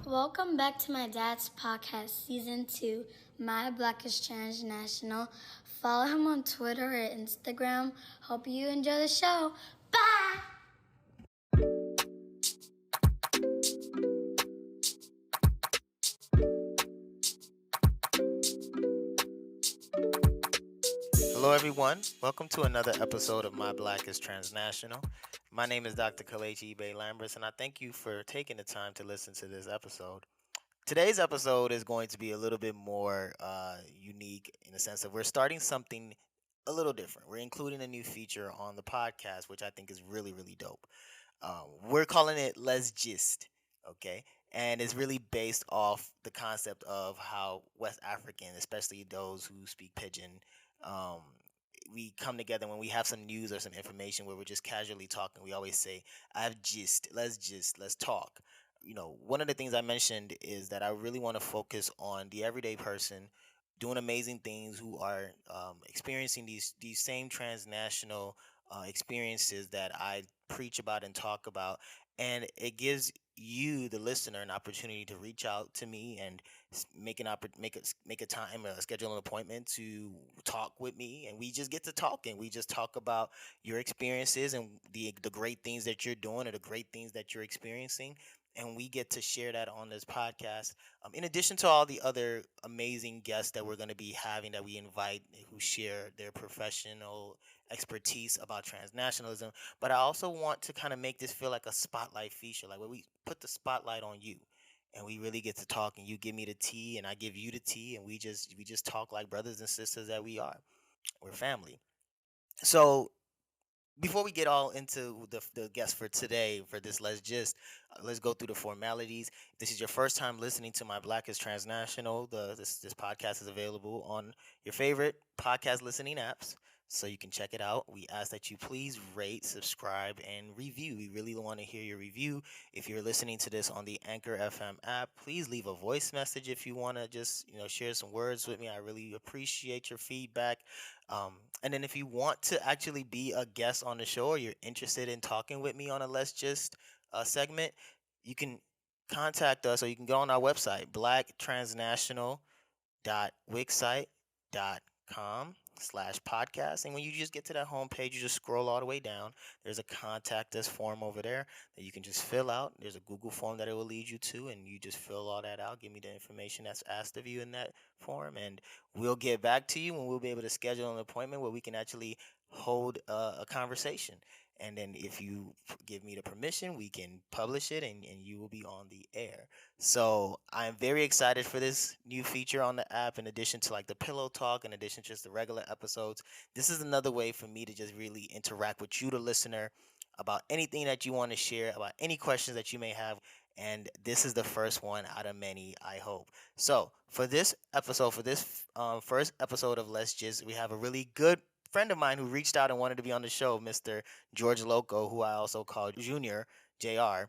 Welcome back to my dad's podcast, season 2, My Black is Transnational. Follow him on Twitter or Instagram. Hope you enjoy the show. Bye! Hello, everyone. Welcome to another episode of My Black is Transnational. My name is Dr. Kalechi Bay Lambers, and I thank you for taking the time to listen to this episode. Today's episode is going to be a little bit more unique in the sense that we're starting something a little different. We're including a new feature on the podcast, which I think is really, really dope. We're calling it Let's Gist, okay? And it's really based off the concept of how West African, especially those who speak pidgin, um, we come together when we have some news or some information where we're just casually talking. We always say, I have gist, let's talk. One of the things I mentioned is that I really want to focus on the everyday person doing amazing things who are experiencing these same transnational experiences that I preach about and talk about, and it gives you, the listener, an opportunity to reach out to me and make a time, schedule an appointment to talk with me, and we just get to talking. We just talk about your experiences and the great things that you're doing or the great things that you're experiencing, and we get to share that on this podcast. In addition to all the other amazing guests that we're going to be having that we invite who share their professional expertise about transnationalism, but I also want to kind of make this feel like a spotlight feature, like where we put the spotlight on you and we really get to talk and you give me the tea and I give you the tea and we just talk like brothers and sisters that we are. We're family. So before we get all into the guest for today for this, let's go through the formalities. If this is your first time listening to My Black is Transnational, this podcast is available on your favorite podcast listening apps, so you can check it out. We ask that you please rate, subscribe, and review. We really want to hear your review. If you're listening to this on the Anchor FM app, please leave a voice message if you want to just share some words with me. I really appreciate your feedback. And then if you want to actually be a guest on the show or you're interested in talking with me on a Let's Just segment, you can contact us or you can go on our website, blacktransnational.wixsite.com/podcast. And when you just get to that homepage, you just scroll all the way down. There's a contact us form over there that you can just fill out. There's a Google form that it will lead you to, and you just fill all that out. Give me the information that's asked of you in that form, and we'll get back to you and we'll be able to schedule an appointment where we can actually hold a conversation. And then if you give me the permission, we can publish it and you will be on the air. So I'm very excited for this new feature on the app. In addition to like the pillow talk, in addition to just the regular episodes, this is another way for me to just really interact with you, the listener, about anything that you want to share, about any questions that you may have. And this is the first one out of many, I hope. So for this episode, for this first episode of Let's Just, we have a really good friend of mine who reached out and wanted to be on the show, Mr. George Lokko, who I also call Junior JR.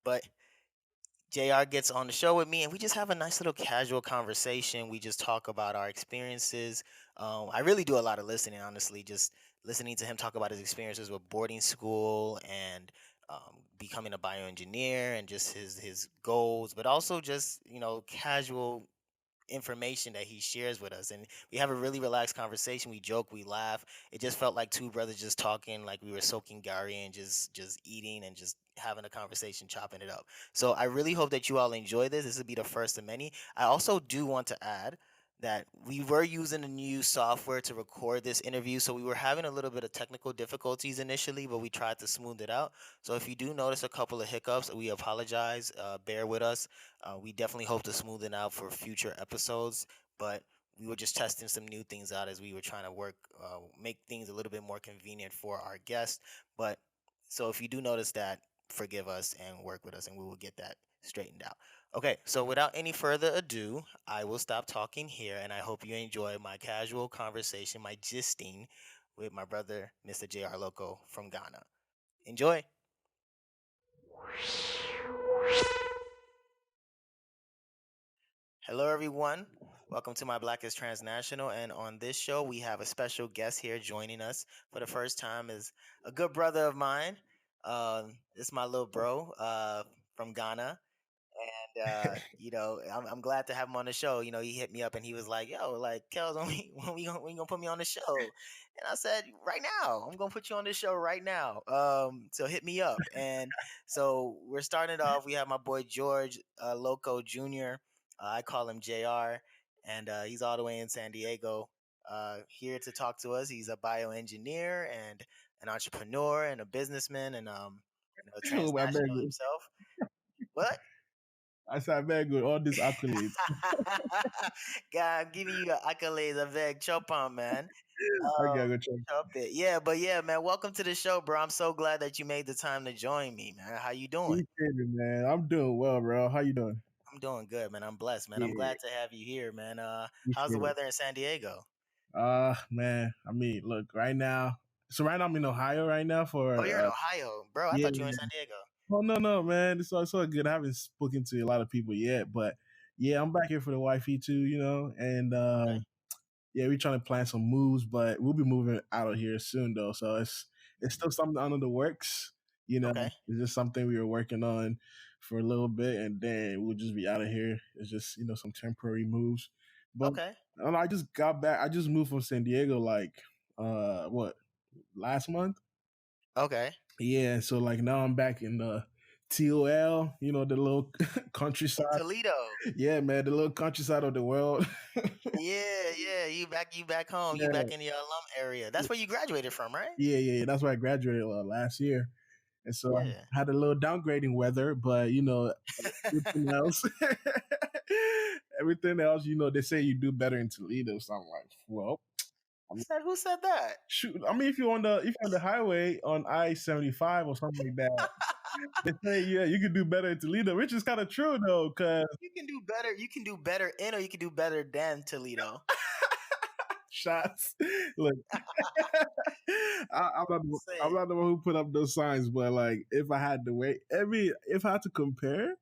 But JR gets on the show with me, and we just have a nice little casual conversation. We just talk about our experiences. I really do a lot of listening, honestly, just listening to him talk about his experiences with boarding school and becoming a bioengineer and just his goals, but also just casual information that he shares with us, and we have a really relaxed conversation. We joke, we laugh. It just felt like two brothers just talking, like we were soaking gari and just eating and just having a conversation, chopping it up. So I really hope that you all enjoy this. This will be the first of many. I also do want to add that we were using a new software to record this interview, so we were having a little bit of technical difficulties initially, but we tried to smooth it out. So if you do notice a couple of hiccups, we apologize. Bear with us. We definitely hope to smooth it out for future episodes, but we were just testing some new things out as we were trying to make things a little bit more convenient for our guests. But so if you do notice that, forgive us and work with us, and we will get that straightened out. Okay, so without any further ado, I will stop talking here, and I hope you enjoy my casual conversation, my gisting with my brother, Mr. J.R. Loco from Ghana. Enjoy. Hello, everyone. Welcome to My Black is Transnational. And on this show, we have a special guest here joining us for the first time is a good brother of mine. This is my little bro from Ghana. I'm glad to have him on the show. He hit me up and he was like, "Yo, like, Kels, when you gonna put me on the show?" And I said, "Right now, I'm gonna put you on the show right now. So hit me up." And so we're starting it off. We have my boy George Lokko Jr. I call him Jr. And he's all the way in San Diego. Here to talk to us. He's a bioengineer and an entrepreneur and a businessman and Oh, I beg transnational you. himself. What? I said, I beg you, all these accolades. God, I'm giving you the accolades. I beg, chop on, man. I gotta go check. Chop it. Yeah, but yeah, man. Welcome to the show, bro. I'm so glad that you made the time to join me, man. How you doing? Appreciate it, man. I'm doing well, bro. How you doing? I'm doing good, man. I'm blessed, man. I'm Yeah, glad to have you here, man. How's the appreciate it. weather in San Diego? Man. I mean, look, right now. So right now I'm in Ohio right now Oh, for you're in Ohio, bro. I yeah. thought you were in San Diego. Oh no, man. It's all good. I haven't spoken to a lot of people yet, but yeah, I'm back here for the wifey too, and Okay. yeah, we're trying to plan some moves, but we'll be moving out of here soon though. So it's still something under the works. Okay. It's just something we were working on for a little bit, and then we'll just be out of here. It's just some temporary moves. But Okay. I don't know, I just got back. I just moved from San Diego like what, last month. Okay. Yeah, so like now I'm back in the TOL, the little In countryside. Toledo. Yeah, man, the little countryside of the world. Yeah, yeah. You back home. You Yeah, back in your alum area. That's where you graduated from, right? yeah. That's why I graduated last year. And so I Yeah. had a little downgrading weather, but everything else, everything else, they say you do better in Toledo. So I'm like, well, I'm, Who said that? shoot. I mean, if you're on the highway on I-75 or something like that, they say yeah, you can do better in Toledo, which is kind of true though, because You can do better. You can do better in, or you can do better than Toledo. shots. Look, I'm Say, not the one who put up those signs, but like, if I had to wait, if I had to compare,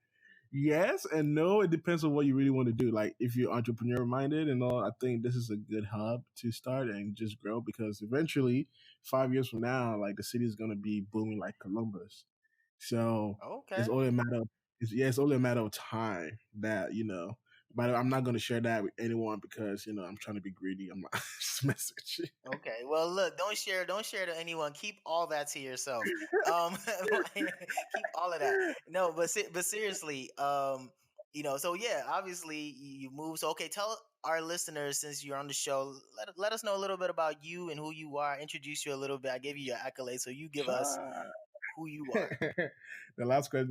yes and no. It depends on what you really want to do. Like, if you're entrepreneur minded and all, I think this is a good hub to start and just grow because eventually, 5 years from now, like the city is gonna be booming like Columbus. So it's okay, only a matter of it's only a matter of time that But I'm not gonna share that with anyone because I'm trying to be greedy. I'm not just message. okay. Well, look, don't share to anyone. Keep all that to yourself. Keep all of that. No, but seriously, so yeah, obviously you moved. So okay, tell our listeners since you're on the show, let us know a little bit about you and who you are. Introduce you a little bit. I gave you your accolades, so you give us who you are. The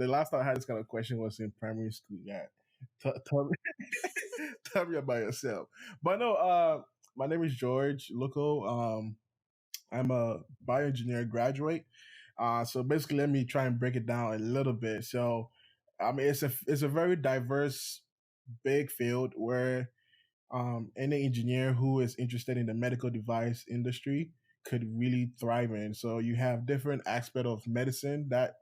last time I had this kind of question was in primary school. Yeah, tell me, tell me about yourself. But no, my name is George Lokko. I'm a bioengineer graduate. So basically, let me try and break it down a little bit. So, I mean, it's a very diverse, big field where any engineer who is interested in the medical device industry could really thrive in. So you have different aspect of medicine that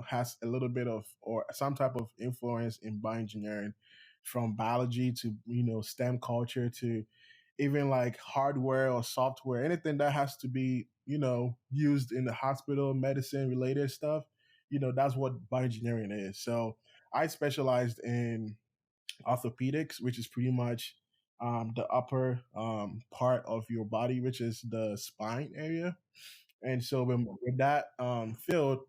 has a little bit of or some type of influence in bioengineering, from biology to STEM culture to even like hardware or software, anything that has to be used in the hospital, medicine related stuff. That's what bioengineering is. So I specialized in orthopedics, which is pretty much the upper part of your body, which is the spine area. And so with that field,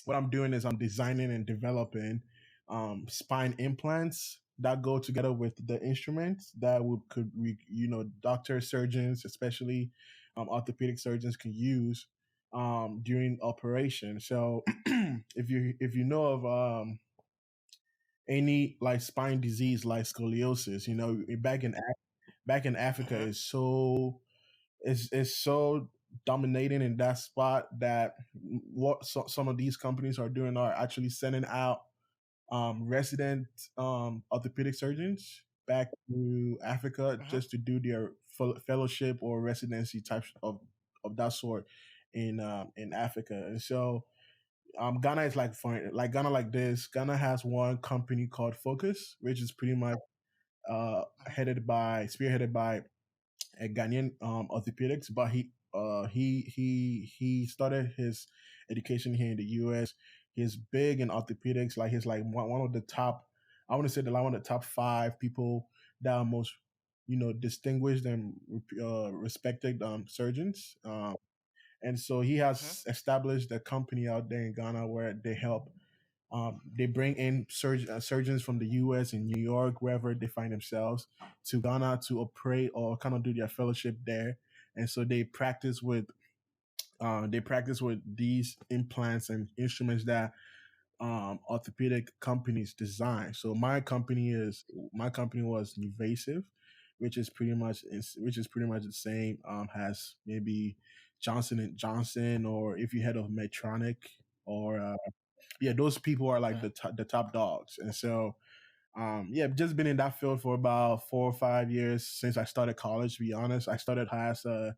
what I'm doing is I'm designing and developing spine implants that go together with the instruments that doctors, surgeons, especially orthopedic surgeons, can use during operation. So if you know of any like spine disease like scoliosis, back in Africa Hmm. is so dominating in that spot that some of these companies are doing are actually sending out resident orthopedic surgeons back to Africa Hmm. just to do their fellowship or residency types of that sort in Africa. And so Ghana is like for like Ghana like this. Ghana has one company called Focus, which is pretty much spearheaded by a Ghanaian orthopedics, but he started his education here in the U.S. He's big in orthopedics, like he's like one of the top. I want to say that like one of the top five people that are most, distinguished and respected surgeons. And so he Hmm. has established a company out there in Ghana where they help. They bring in surgeons from the U.S. and New York, wherever they find themselves, to Ghana to operate or kind of do their fellowship there. And so they practice with these implants and instruments that orthopedic companies design. So my company was Invasive, which is pretty much the same as maybe Johnson and Johnson, or if you heard of Medtronic, or yeah, those people are like Okay. the top dogs. And so yeah, I've just been in that field for about 4 or 5 years since I started college. To be honest, I started as a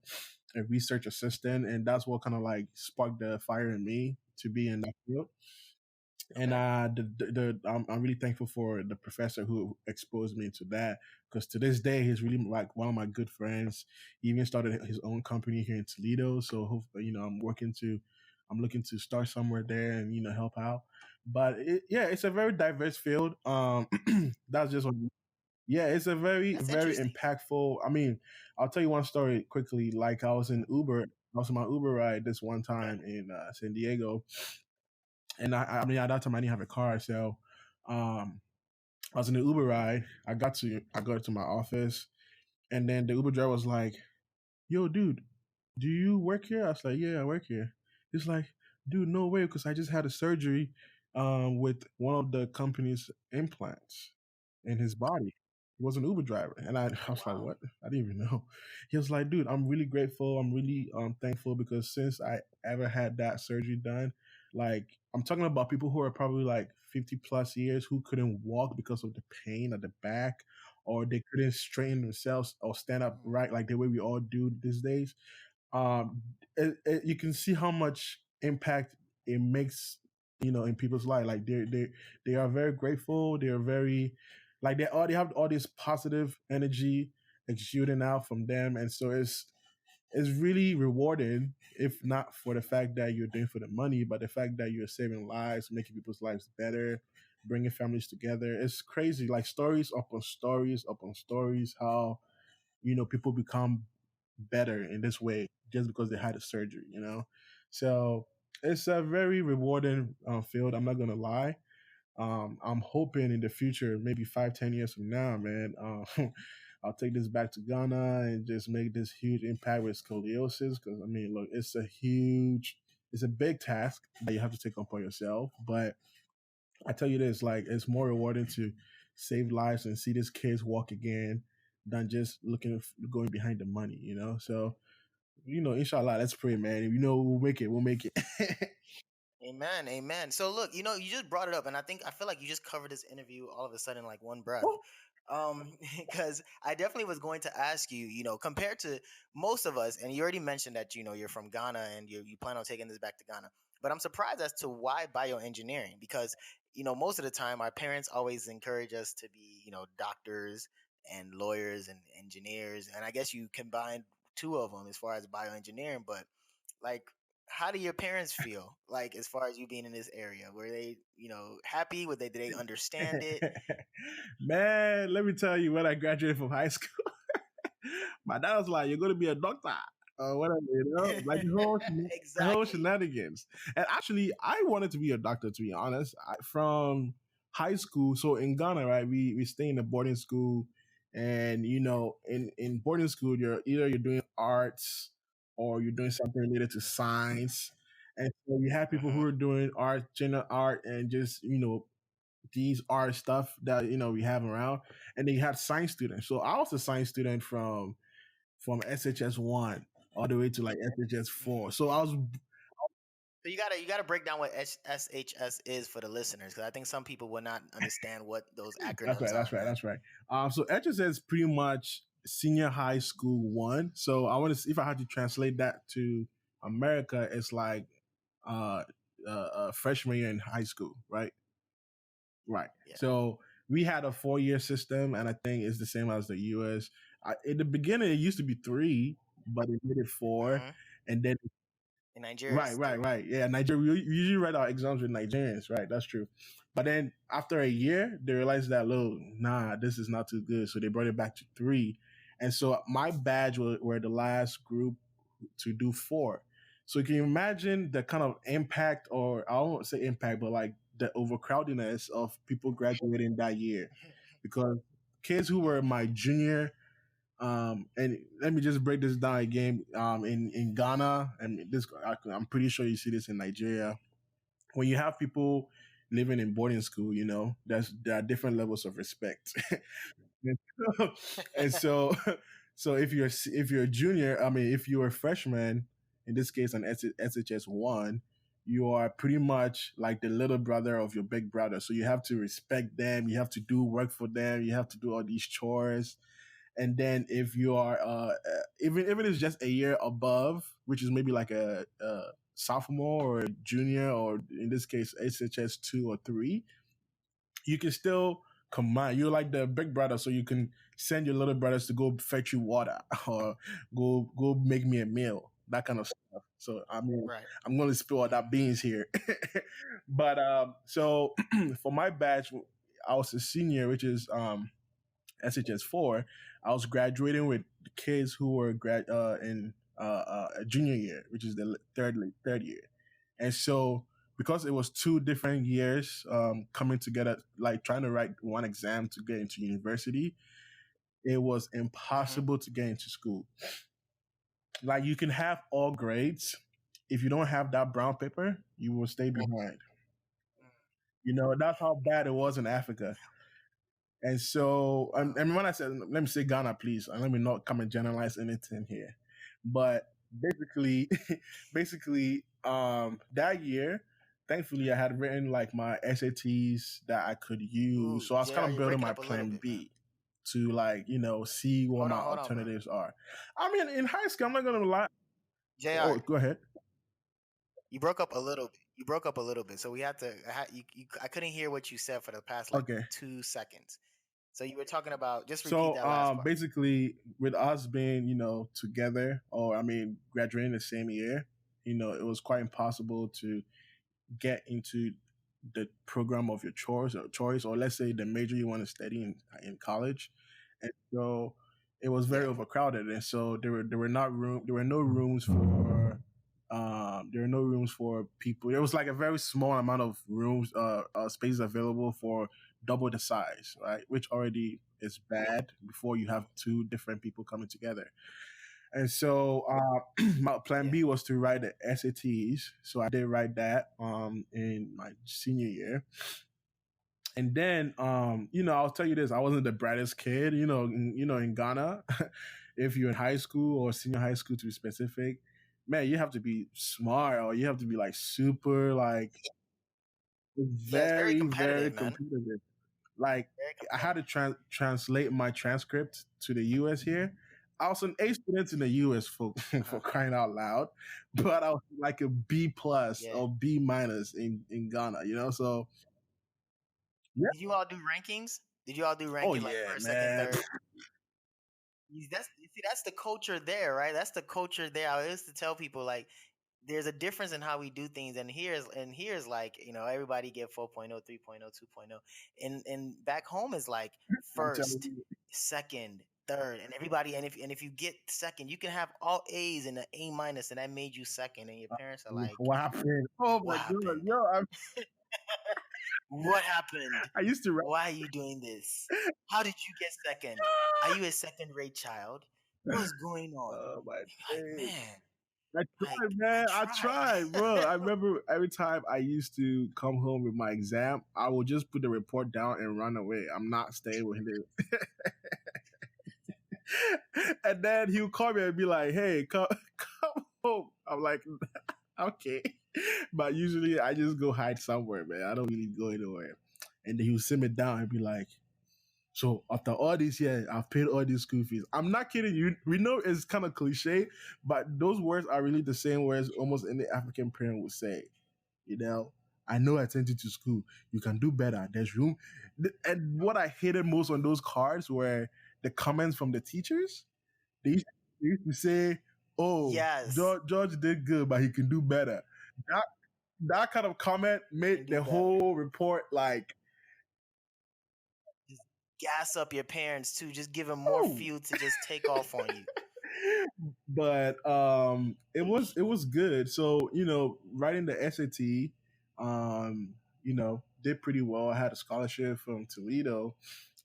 research assistant, and that's what kind of like sparked the fire in me to be in that field. And Okay. I'm really thankful for the professor who exposed me to that, because to this day he's really like one of my good friends. He even started his own company here in Toledo, so hopefully, I'm looking to start somewhere there and help out. But yeah, it's a very diverse field. That's just one. Yeah, it's a very That's very interesting. impactful. I mean, I'll tell you one story quickly. Like I was in Uber. I was on my Uber ride this one Okay. time in San Diego, and I mean at that time I didn't have a car, so um, I was in the Uber ride. I got to my office, and then the Uber driver was like, "Yo, dude, do you work here?" I was like, "Yeah, I work here." He's like, "Dude, no way, because I just had a surgery with one of the company's implants in his body." He was an Uber driver, and I, I Oh was like, wow. "What?" I didn't even know. He was like, "Dude, I'm really grateful. I'm really thankful, because since I ever had that surgery done, like I'm talking about people who are probably like 50 plus years who couldn't walk because of the pain at the back, or they couldn't straighten themselves or stand up Mm. right like the way we all do these days. um you can see how much impact it makes, in people's life. Like they are very grateful. They are very, like, they have all this positive energy exuding out from them. And so it's really rewarding, if not for the fact that you're doing for the money, but the fact that you're saving lives, making people's lives better, bringing families together. It's crazy, like stories upon stories upon stories, how people become better in this way just because they had a surgery. So it's a very rewarding field, I'm not gonna lie. I'm hoping in the future, maybe 5, 10 years from now, man, I'll take this back to Ghana and just make this huge impact with scoliosis. Because I mean, look, it's a big task that you have to take upon yourself. But I tell you this, like, it's more rewarding to save lives and see these kids walk again than just going behind the money. So, inshallah, let's pray, man. We'll make it. We'll make it. Amen, amen. So look, you just brought it up, and I feel like you just covered this interview all of a sudden like one breath. Because I definitely was going to ask you, compared to most of us, and you already mentioned that you're from Ghana and you plan on taking this back to Ghana. But I'm surprised as to why bioengineering, because most of the time our parents always encourage us to be doctors and lawyers and engineers, and I guess you combined two of them as far as bioengineering, but like how do your parents feel like as far as you being in this area? Were they happy? Did they understand it? Man, let me tell you, when I graduated from high school, my dad was like, "You're going to be a doctor." Or whatever, like the whole Exactly. shenanigans. And actually, I wanted to be a doctor, to be honest. From high school, so in Ghana, right, we stay in a boarding school, and in boarding school, you're doing arts or you're doing something related to science. And so you have people who Hmm. are doing art, general art, and just these art stuff that we have around. And then you had science students. So I was a science student from SHS 1 all the way to like SHS 4. So I was. So you gotta break down what SHS is for the listeners, because I think some people will not understand what those That's right. acronyms That's are, right. man. That's right. So HSS is pretty much senior high school one. So I want to, if I had to translate that to America, it's like uh, freshman year in high school, right? Right. Yeah. So we had a 4 year system, and I think it's the same as the US. In the beginning, it used to be three, but it made it four, Hmm. and then In Nigeria, Right, it's right, 3. right. Yeah, Nigeria. We usually write our exams with Nigerians, right? That's true. But then after a year, they realized that, look, nah, this is not too good. So they brought it back to 3. And so my badge were the last group to do 4. So you can imagine the kind of impact, or I won't say impact, but like the overcrowdedness of people graduating that year. Because kids who were my junior, and let me just break this down again. In Ghana, and I'm pretty sure you see this in Nigeria. When you have people living in boarding school, there are different levels of respect. And so, so if you're a junior, I mean, if you're a freshman, in this case, an SHS 1, you are pretty much like the little brother of your big brother. So you have to respect them. You have to do work for them. You have to do all these chores. And then if you are even if it's just a year above, which is maybe like a sophomore or a junior, or in this case SHS 2 or 3, you can still command. You're like the big brother, so you can send your little brothers to go fetch you water or go make me a meal, that kind of stuff. So I mean, Right. I'm going to spill all that beans here. But so for my batch, I was a senior, which is SHS 4. I was graduating with kids who were in a junior year, which is the third year. And so because it was 2 different years coming together, like trying to write one exam to get into university, it was Mm-hmm. impossible to get into school. Like you can have all grades. If you don't have that brown paper, you will stay behind. That's how bad it was in Africa. And so, Wow. and when I said, let me say Ghana, please, and let me not come and generalize anything here. But basically, that year, thankfully, I had written like my SATs that I could use. Ooh, So I was kind JR, of you're building breaking my up a little plan bit, man. B to like, see what my Hold on, bro. alternatives are. I mean, in high school, I'm not going to lie. Oh, JR, go ahead. you broke up a little bit. You broke up a little bit, so we had to. I couldn't hear what you said for the past like Okay. 2 seconds. So you were talking about. Just repeat So that last part. basically, with us being, together, or I mean, graduating the same year, it was quite impossible to get into the program of your choice, or let's say the major you want to study in college. And so it was very Yeah. overcrowded, and so there were no rooms for people. There was like a very small amount of rooms, spaces available for double the size, right? Which already is bad before you have two different people coming together. And so my plan Yeah. B was to write the SATs. So I did write that in my senior year. And then I'll tell you this, I wasn't the brightest kid, in Ghana. If you're in high school or senior high school to be specific, man, you have to be smart, or you have to be like super like Yeah. It's very very, very competitive, man. competitive. Like Very I had competitive. to translate my transcript to the US here. I was an A student in the US for Uh-huh. for crying out loud, but I was like a B plus Yeah. or B minus in Ghana, So yeah. Did you all do rankings? Did you all do Oh ranking like yeah, first, second, man. third? That's the culture there, right? That's the culture there. I used to tell people like there's a difference in how we do things, and here's like everybody get 4.0, 3.0, 2.0, and back home is like I'm telling first, you. second, third, and everybody, and if you get second, you can have all A's and an A minus, and that made you second, and your parents are like, What happened? Oh what my god, happened? yo, What happened? I used to write. Why are you doing this? How did you get second? Are you a second rate child? What's going on? Oh my Like, days. man, I like tried, I man. I tried. tried, bro. I remember every time I used to come home with my exam, I would just put the report down and run away. I'm not staying with it. And then he would call me and be like, "Hey, come home." I'm like, "Okay," but usually I just go hide somewhere, man. I don't really go anywhere. And then he would sit me down and be like, "So after all these years, I've paid all these school fees." I'm not kidding you. We know it's kind of cliche, but those words are really the same words almost any African parent would say. You know, I know I sent you to school. You can do better. There's room. And what I hated most on those cards were the comments from the teachers. They used to say, Oh, Yes, George did good, but he can do better. That that kind of comment made can do the better. whole report like, Just gas up your parents too. Just give them more oh. fuel to just take off on you. But it was good. So writing the SAT, did pretty well. I had a scholarship from Toledo,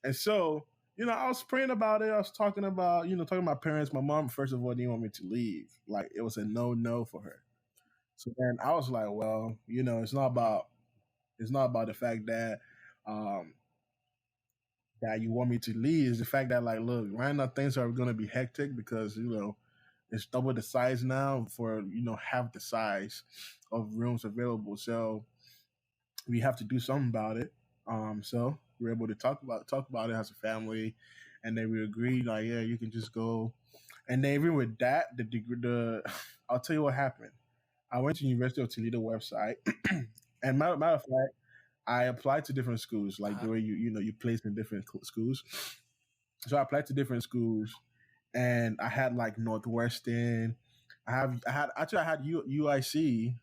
and so I was praying about it. I was talking to my parents. My mom, first of all, didn't want me to leave. Like it was a no for her. So then I was like, well, Mhm. it's not about the fact um that you want me to leave. It's the fact that, like, look, right now things are gonna be hectic because it's double the size now for half the size of rooms available. So we have to do something about it. So we were able to talk about it as a family, and then we agreed like, yeah, you can just go. And then even with that, the degree, the I'll tell you what happened. I went to University of Toledo website, and matter of fact, I applied to different schools, like Uh-huh. the way you place in different schools. So I applied to different schools, and I had like Northwestern. I had UIC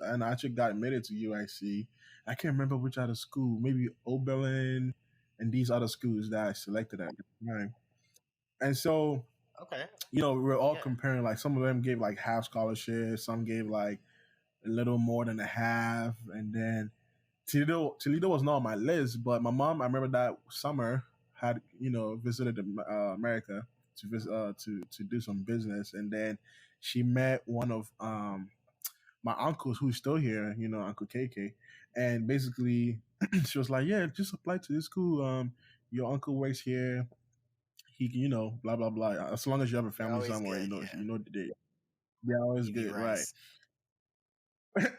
and I actually got admitted to UIC. I can't remember which other school, maybe Oberlin and these other schools that I selected at the time. And so, Okay. we were all Yeah. comparing. Like some of them gave like half scholarships, some gave like a little more than a half, and then Toledo was not on my list, but my mom, I remember that summer, had visited America to visit to do some business, and then she met one of my uncles who's still here, Uncle KK, and basically she was like, "Yeah, just apply to this school. Your uncle works here. He can, blah blah blah. As long as you have a They're family always somewhere, good. Yeah. they're always Give you good, right?" rice. Always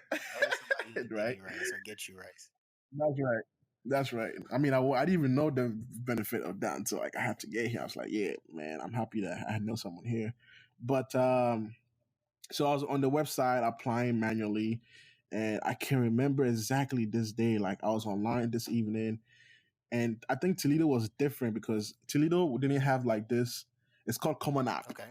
somebody who can give Right. you rice or get you rice. That's right. That's right. I mean, I didn't even know the benefit of that until like I had to get here. I was like, yeah, man, I'm happy that I know someone here. But so I was on the website applying manually, and I can remember exactly this day. Like I was online this evening, and I think Toledo was different because Toledo didn't have like this. It's called Common App. Okay.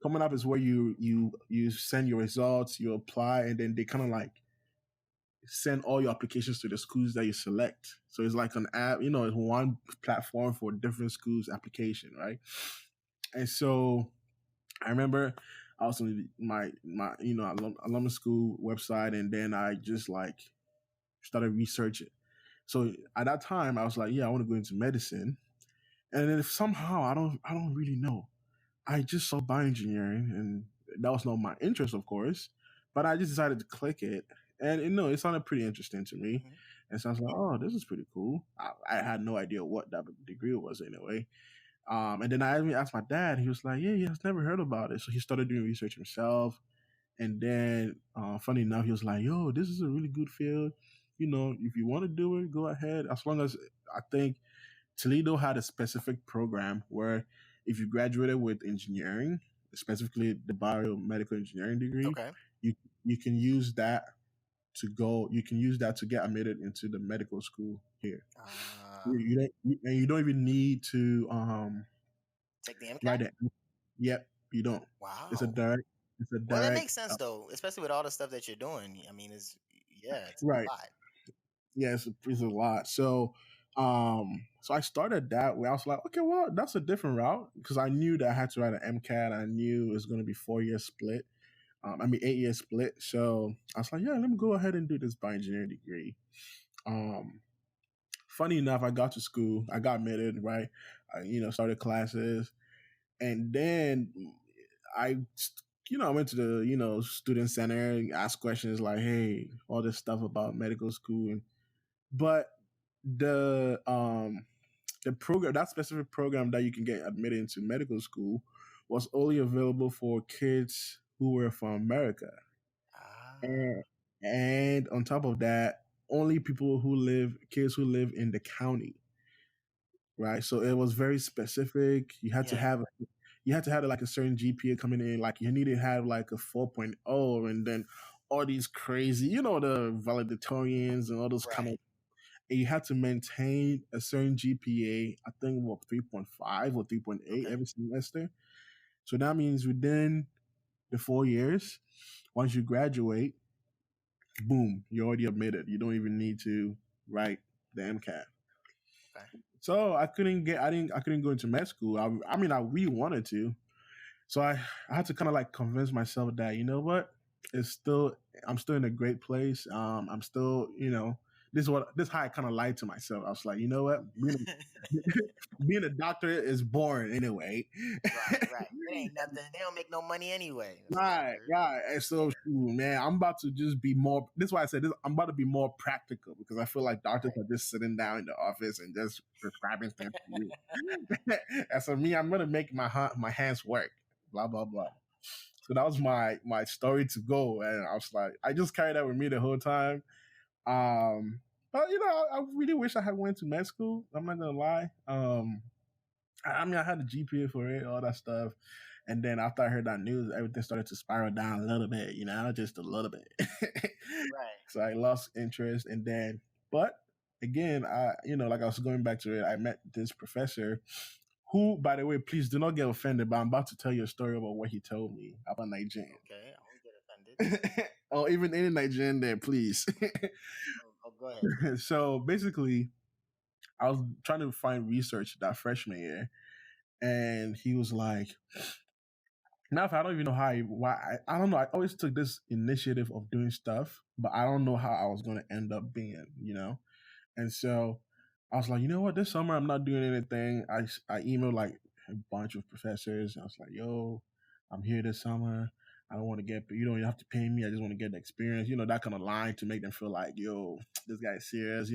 Common App is where you send your results, you apply, and then they kind of like send all your applications to the schools that you select. So it's like an app, it's one platform for different schools application, right? And so I remember I was on my alumni school website, and then I just like started researching. So at that time, I was like, yeah, I want to go into medicine, and then if somehow I don't really know. I just saw bioengineering, and that was not my interest, of course, but I just decided to click it, and it sounded pretty interesting to me. Hmm. And so I was like, "Oh, this is pretty cool." I had no idea what that degree was anyway. And then I even asked my dad. He was like, "Yeah, he has never heard about it." So he started doing research himself, and then, funny enough, he was like, "Yo, this is a really good field. If you want to do it, go ahead. As long as I think Toledo had a specific program where if you graduated with engineering, specifically the biomedical engineering degree, Okay. you you can use that you can use that to get admitted into the medical school here. Uh, You don't even need to take the MCAT. write it. Yep, you don't. It's a Wow. direct. It's a Well, that direct. makes sense though, especially with all the stuff that you're doing. I mean, it's yeah, it's a Right. lot. Yeah, it's a lot. So I started that way. I was like, okay, well, that's a different route because I knew that I had to write an MCAT. I knew it was going to be 4 year split. 8 year split. So I was like, yeah, let me go ahead and do this bioengineering degree. Um, Funny enough, I got to school. I got admitted. Right. Started classes, and then I. I went to the student center and asked questions like, "Hey, all this stuff about medical school," but the the program that specific program that you can get admitted into medical school was only available for kids who were from America, Ah, and on top of that, only kids who live in the county, right? So it was very specific. yeah. You had to have like a certain GPA coming in, like you needed to have like a 4.0, and then all these crazy, the valedictorians and all those kind Right. of, and you had to maintain a certain GPA, I think what 3.5 or 3.8 Okay. every semester. So that means within the 4 years, once you graduate, boom, you're already admitted. You don't even need to write the MCAT. Okay. So I couldn't go into med school. I mean, I really wanted to. So I had to kind of like convince myself that, you know what, it's still, I'm still in a great place. I'm still, this is how I kind of lied to myself. I was like, you know what, being a doctor is boring anyway. Right, right. It ain't nothing. They don't make no money anyway. As a Right, doctor. right. And so, Yeah. shoot, man, I'm about to just be more. This is why I said this. I'm about to be more practical because I feel like doctors Right. are just sitting down in the office and just prescribing things to you. And so, me, I'm gonna make my hands work. Blah blah blah. So that was my story to go, and I was like, I just carried that with me the whole time. But I really wish I had went to med school. I'm not gonna lie. I mean, I had a GPA for it, all that stuff. And then after I heard that news, everything started to spiral down a little bit, just a little bit. Right. So I lost interest. And then, but again, like I was going back to it, I met this professor who, by the way, please do not get offended, but I'm about to tell you a story about what he told me about Nigerian. Okay. I won't get offended. Or even any Nigerian there, please. Oh, go ahead. So basically, I was trying to find research that freshman year, and he was like, now I don't even know I don't know. I always took this initiative of doing stuff, but I don't know how I was going to end up being. And so I was like, you know what, this summer I'm not doing anything. I emailed like a bunch of professors. I was like, yo, I'm here this summer. I don't want to get, you don't have to pay me. I just want to get the experience, that kind of line to make them feel like, yo, this guy's serious.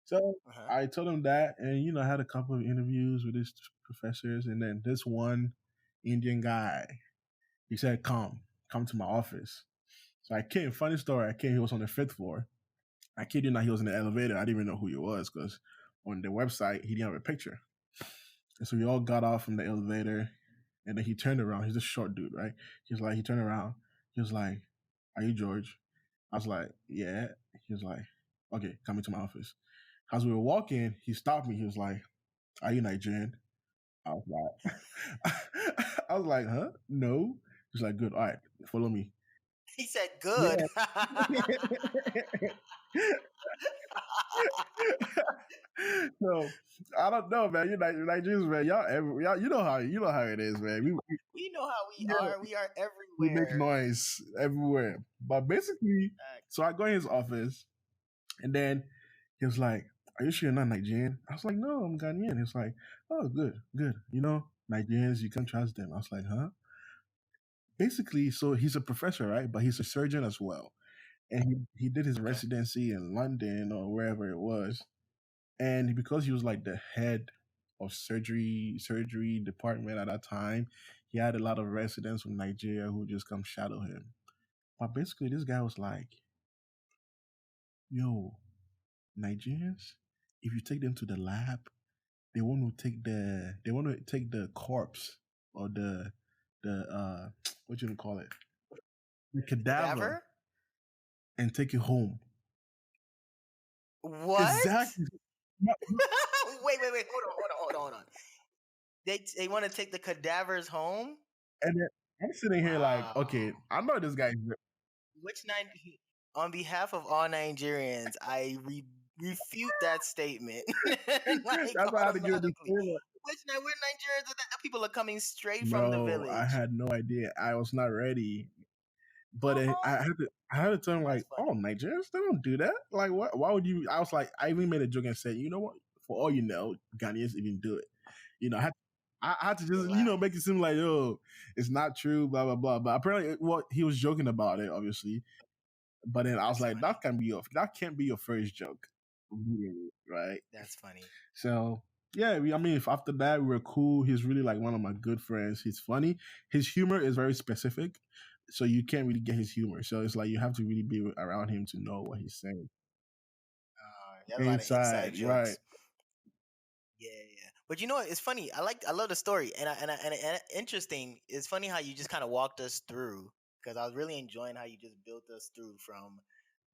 So Uh-huh. I told him that, and I had a couple of interviews with these professors, and then this one Indian guy, he said, come to my office. So I came. Funny story. I came. He was on the fifth floor. I kid you not. He was in the elevator. I didn't even know who he was because on the website he didn't have a picture. And so we all got off from the elevator, and then he turned around. He's a short dude, right? He turned around. He was like, "Are you George?" I was like, "Yeah." He was like, "Okay, come into my office." As we were walking, he stopped me. He was like, "Are you Nigerian?" I was like, I was like, "Huh? No." He's like, "Good. All right, follow me." He said good. Yeah. So I don't know, man. Nigerians, man. Y'all, you know how it is, man. We know how we Yeah, are. We are we make everywhere. noise everywhere. But basically, so I go in his office, and then he was like, "Are you sure you're not Nigerian?" I was like, "No, I'm Ghanaian." He was like, "Oh, good, good. Nigerians, you can trust them." I was like, "Huh?" Basically, so he's a professor, right? But he's a surgeon as well, and he did his Okay. residency in London or wherever it was. And because he was like the head of surgery department at that time, he had a lot of residents from Nigeria who just come shadow him. But basically, this guy was like, "Yo, Nigerians, if you take them to the lab, they want to take the corpse or the what you call it, the The cadaver, cadaver? and take it home." What? Exactly. Wait. Hold on. They want to take the cadavers home? And then I'm sitting here like, Wow. okay, I know this guy. Which nine? On behalf of all Nigerians, I refute that statement. Like That's why I had to give a automatically. disclaimer. We're Nigerians. That people are coming straight from the Bro, I village. had no idea. I was not ready. But then Uh-huh. I had to tell him That's like, funny. oh, Nigerians, they don't do that. Like, what? Why would you? I was like, I even made a joke and said, you know what? For all you know, Ghanaians even do it. I had to just Relax. make it seem like, oh, it's not true, blah blah blah. But apparently, well, he was joking about it, obviously. But then I was That's like, funny. that can't be your first joke, really, right? That's funny. So yeah, I mean, if after that we were cool. He's really like one of my good friends. He's funny. His humor is very specific, so you can't really get his humor. So it's like you have to really be around him to know what he's saying. He has a lot of Inside, inside right? jokes. Yeah. But you know what? It's funny. I love the story, and interesting. It's funny how you just kind of walked us through because I was really enjoying how you just built us through from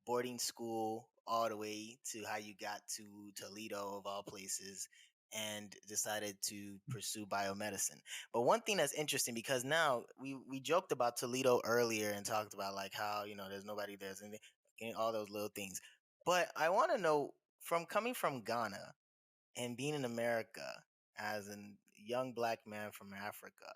boarding school all the way to how you got to Toledo of all places, and decided to pursue biomedicine. But one thing that's interesting, because now we joked about Toledo earlier and talked about like how there's nobody there's and all those little things. But I want to know, from coming from Ghana and being in America as a young black man from Africa,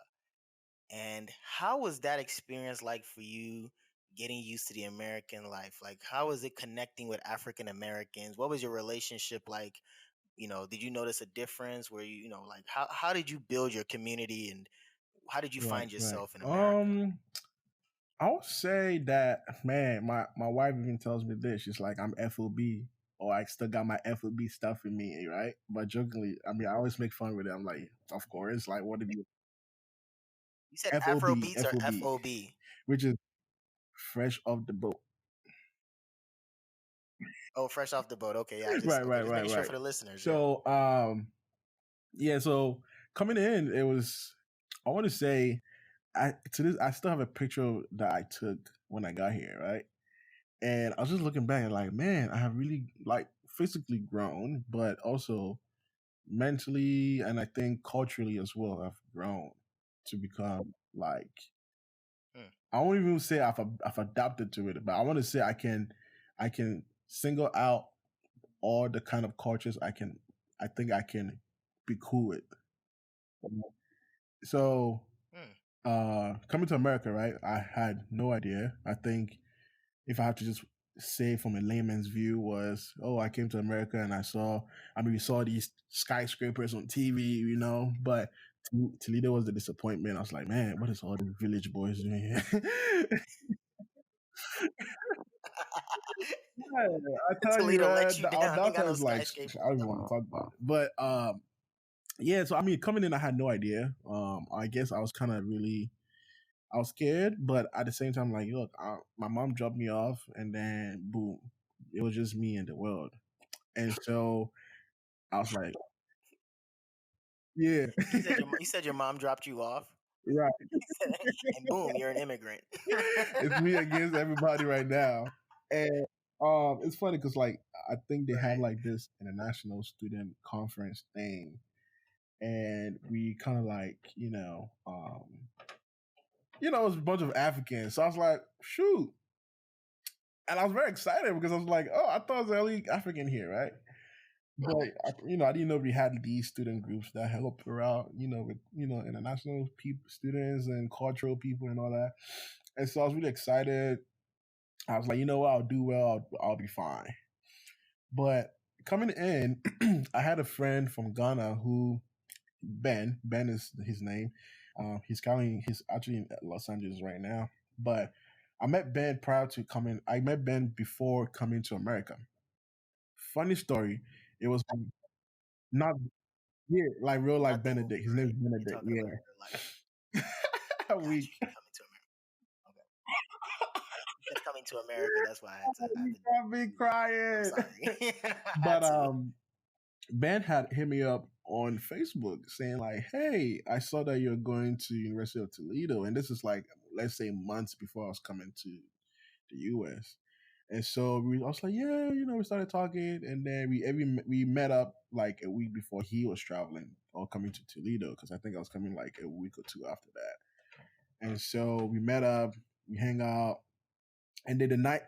and how was that experience like for you, getting used to the American life? Like, how was it connecting with African Americans? What was your relationship like? Did you notice a difference where like how did you build your community, and how did you Right, find right. yourself in America? I would say that, man, my wife even tells me this. She's like, I'm FOB, or I still got my FOB stuff in me, right? But jokingly, I mean, I always make fun with it. I'm like, of course, like, what did you You said Afro FOB, beats or FOB, FOB? which is fresh off the boat. Oh, fresh off the boat. Okay, yeah, just Right, okay, right, just right, making sure right. for the listeners. Yeah. So, yeah, so coming in, it was, I want to say, I still have a picture that I took when I got here, right? And I was just looking back and like, man, I have really like physically grown, but also mentally and I think culturally as well, I've grown to become like, Hmm. I won't even say I've adapted to it, but I want to say I can single out all the kind of cultures I think I can be cool with. So Hmm. coming to America, right? I had no idea. I think if I have to just say from a layman's view was, oh, I came to America and we saw these skyscrapers on TV, but Toledo was the disappointment. I was like, man, what is all these village boys doing here? Yeah, I tell you, Toledo let man, you the down. Ain't got downtown no is like, I skyscrapers. don't even want to talk about it. But yeah, so I mean, coming in, I had no idea. I guess I was kind of really, I was scared, but at the same time, like, look, my mom dropped me off, and then boom, it was just me and the world. And so I was like, yeah, You said your mom dropped you off, right. and boom, you're an immigrant. It's me against everybody right now. And it's funny because like I think they have Right. like this international student conference thing, and we kind of like it was a bunch of Africans. So I was like, shoot, and I was very excited because I was like, oh, I thought I was the only African here, right? But I didn't know we had these student groups that help around, with international people, students, and cultural people and all that. And so I was really excited. I was like, you know what, I'll do well. I'll be fine. But coming in, I had a friend from Ghana who Ben is his name. He's actually in Los Angeles right now. But I met Ben prior to coming. I met Ben before coming to America. Funny story. It was not, yeah, like real life Not the movie, Benedict. His name right? is You're Benedict. talking about real life. Yeah. Got Weak. you. Coming to America. Okay. You said coming to America. That's why I had You to. got me I'm crying. sorry. I had But to. Ben had hit me up on Facebook saying like, "Hey, I saw that you're going to University of Toledo," and this is like, let's say, months before I was coming to the U.S. And so I was like, "Yeah," we started talking, and then we met up like a week before he was traveling or coming to Toledo because I think I was coming like a week or two after that. And so we met up, we hang out, and then the night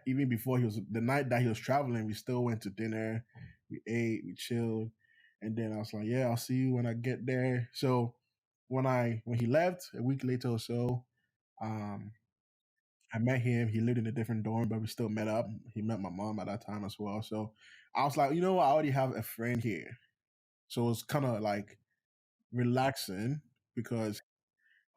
that he was traveling, we still went to dinner, we ate, we chilled, and then I was like, "Yeah, I'll see you when I get there." So when he left a week later or so, um, I met him. He lived in a different dorm, but we still met up. He met my mom at that time as well. So I was like, you know what? I already have a friend here, so it's kind of like relaxing because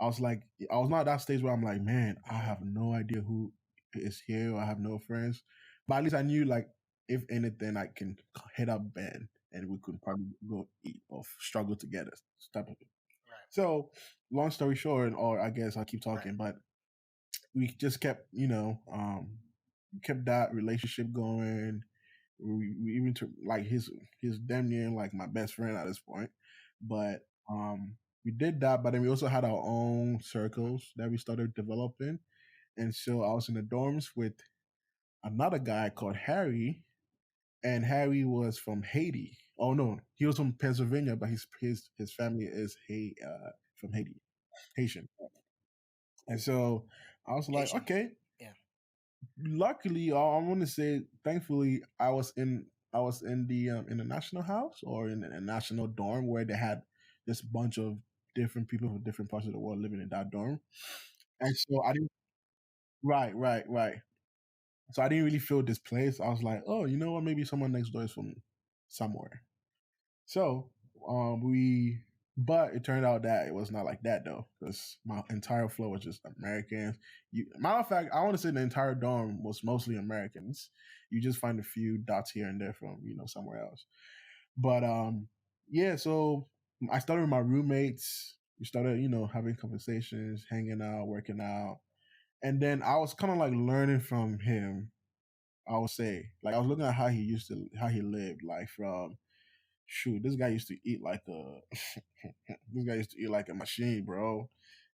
I was like, I was not at that stage where I'm like, man, I Mhm. have no idea who is here, or I have no friends. But at least I knew, like, if anything, I can hit up Ben and we could probably go eat or struggle together, type of thing. Right. So, long story short, or I guess I'll keep Right. talking, but we just kept, kept that relationship going. We even took like his damn near like my best friend at this point, but we did that. But then we also had our own circles that we started developing, and so I was in the dorms with another guy called Harry, and Harry was from Haiti. Oh no, he was from Pennsylvania, but his family is from Haiti, Haitian. And so I was like, Haitian. okay. Yeah. Luckily, I want to say, thankfully, I was in the national house or in a national dorm where they had this bunch of different people from different parts of the world living in that dorm, and so I didn't. Right, right, right. So I didn't really feel displaced. I was like, oh, you know what? Maybe someone next door is from somewhere. So we, but it turned out that it was not like that though, because my entire floor was just Americans. Matter of fact, I want to say the entire dorm was mostly Americans. You just find a few dots here and there from somewhere else. But yeah. So I started with my roommates. We started having conversations, hanging out, working out, and then I was kind of like learning from him. I would say, like I was looking at how he lived, like from shoot, this guy used to eat like a this guy used to eat like a machine, bro.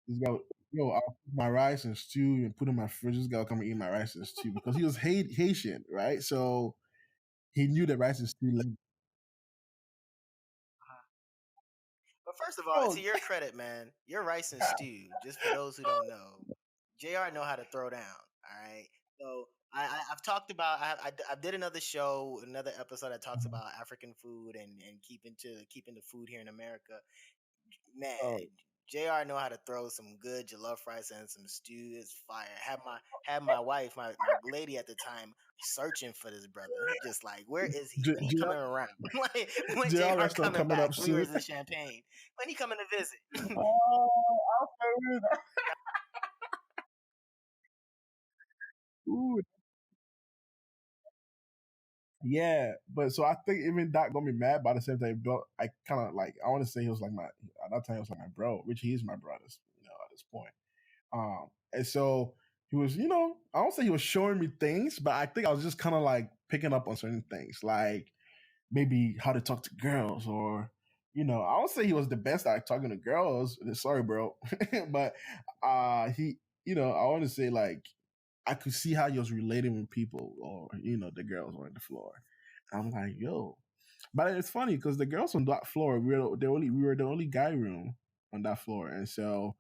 This guy, I'll cook my rice and stew and put in my fridge. This guy will come and eat my rice and stew because he was Haitian, right? So he knew that rice and stew. Like, But first of all, bro, to your credit, man, your rice and stew. Just for those who don't know, Jr. know how to throw down. All right. So I've talked about I did another show, another episode that talks about African food and keeping the food here in America. Man, oh, Jr. know how to throw some good jollof rice and some stew. It's fire. Had my wife, my lady at the time, searching for this brother. Just like, where is he? When he JR, coming around? Like, when JR Jr. restaurant coming coming back? up We were soon. in Champagne. When he coming to visit? Oh, I'll tell you that. Ooh, yeah, but so I think even that got me mad. But at the same time, I kind of like I want to say he was like my at that time he was like my bro, which he is my brother, at this point. And so he was, I don't say he was showing me things, but I think I was just kind of like picking up on certain things, like maybe how to talk to girls, or I don't say he was the best at talking to girls. Sorry, bro, but he, I want to say like I could see how he was relating with people, or the girls on the floor. I'm like, yo, but it's funny because the girls on that floor, we were the only guy room on that floor, and so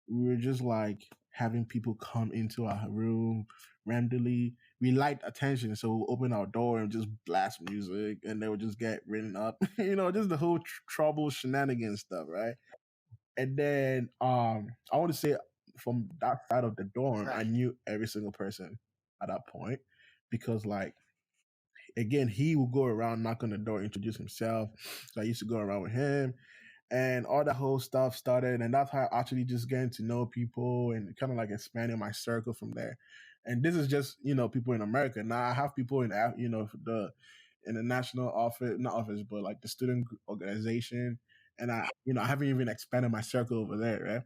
we were just like having people come into our room randomly. We liked attention, so we open our door and just blast music, and they would just get written up. Just the whole trouble shenanigans stuff, right? And then I want to say from that side of the dorm, I Right. knew every single person at that point because, like, again, he would go around knock on the door, introduce himself. So I used to go around with him, and all that whole stuff started, and that's how I actually just getting to know people and kind of like expanding my circle from there. And this is just people in America. Now I have people in the in the national office, not office, but like the student organization, and I haven't even expanded my circle over there, right?